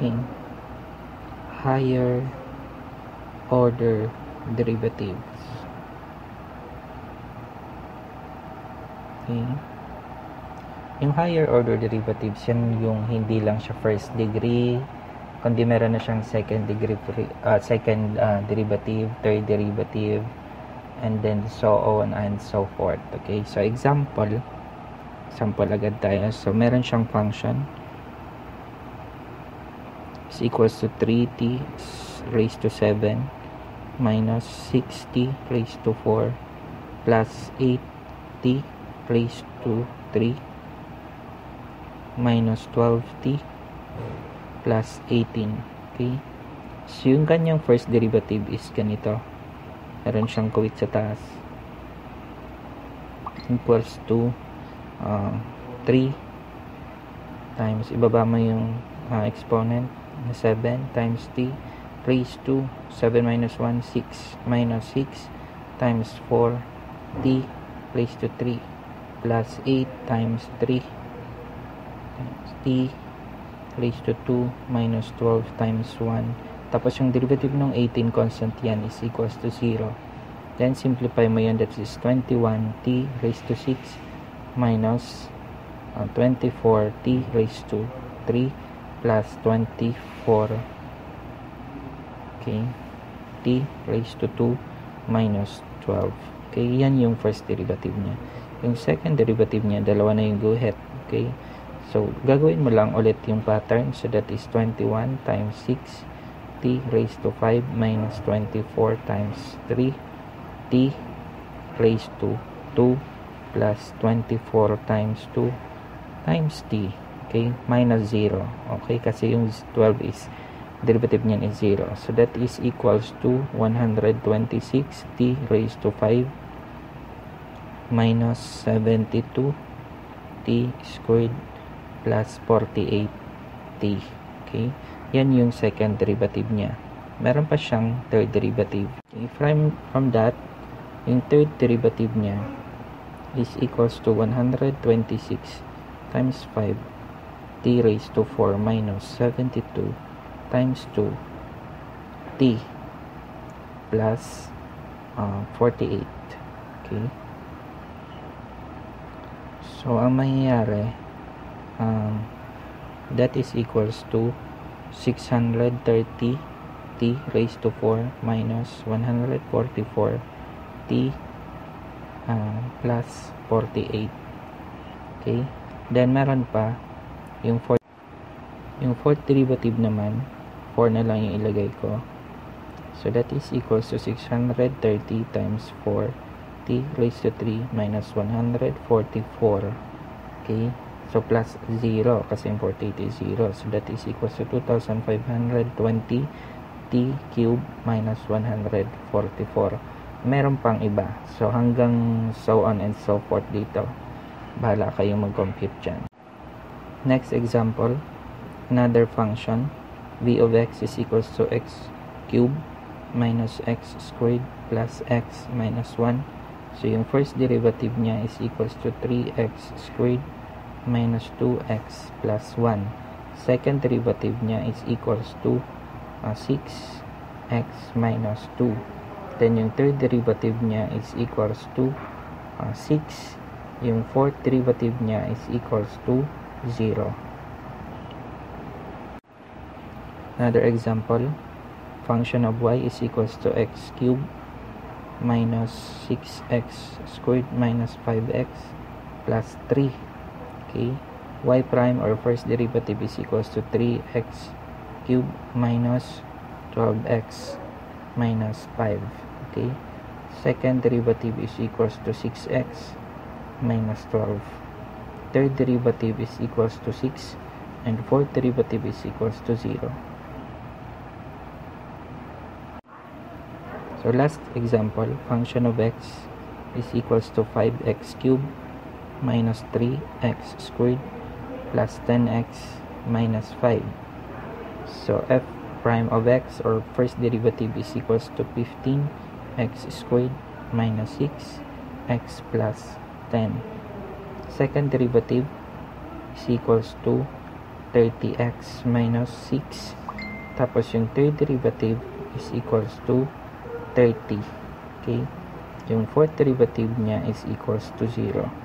Okay. Higher order derivatives. Okay. Yung higher order derivatives, yan yung hindi lang siya first degree, kundi meron na siyang second degree, derivative, third derivative, and then so on and so forth. Okay, so example agad tayo. So meron siyang function is equals to 3t raised to 7 minus 6t raised to 4 plus 8t raised to 3 minus 12t plus 18. Okay, so yung kanyang first derivative is ganito, meron siyang kawit sa taas, equals to 3 times, ibaba mo yung exponent na 7 times t raised to 7 minus 1, 6 minus 6 times 4 t raised to 3 plus 8 times 3 times t raised to 2 minus 12 times 1. Tapos yung derivative ng 18 constant yan is equals to 0. Then simplify mo yan, that is 21t raised to 6 minus 24t raised to 3 plus 24 okay, t raised to 2 minus 12. Okay, yan yung first derivative niya. Yung second derivative niya, dalawa na yung guhit. Okay, so gagawin mo lang ulit yung pattern. So that is 21 times 6 t raised to 5 minus 24 times 3 t raised to 2 plus 24 times 2 times t, okay, minus 0. Okay, kasi yung 12 is derivative niyan is 0. So that is equals to 126 t raised to 5 minus 72 t squared plus 48 t. Okay, yan yung second derivative niya. Meron pa siyang third derivative. Okay, from that, yung third derivative niya is equals to 126 times 5 t raised to 4 minus 72 times 2 t plus 48. Okay, so ang mangyayari, that is equals to 630 t raised to 4 minus 144 t plus 48. Okay, then meron pa yung fourth derivative naman, 4 na lang yung ilagay ko. So that is equals to 630 times 4 t raised to 3 minus 144. Okay, so plus 0 kasi yung 48 is 0. So that is equals to 2520 t cube minus 144. Meron pang iba. So hanggang so on and so forth dito. Bahala kayong mag-compute dyan. Next example, another function, v of x is equals to x cube minus x squared plus x minus 1. So yung first derivative niya is equals to 3x squared minus 2x plus 1. Second derivative niya is equals to 6x minus 2. Then yung third derivative niya is equals to 6. Yung fourth derivative niya is equals to 0. Another example, function of y is equals to x cubed minus 6x squared minus 5x plus 3. Okay, y prime or first derivative is equals to 3x cubed minus 12x minus 5. Okay, second derivative is equals to 6x minus 12. Third derivative is equals to 6 and fourth derivative is equals to 0. So last example, function of x is equals to 5x cubed minus 3x squared plus 10x minus 5. So f prime of x or first derivative is equals to 15x squared minus 6x plus 10. Second derivative is equals to 30x minus 6. Tapos yung third derivative is equals to 30. Okay? Yung fourth derivative niya is equals to 0.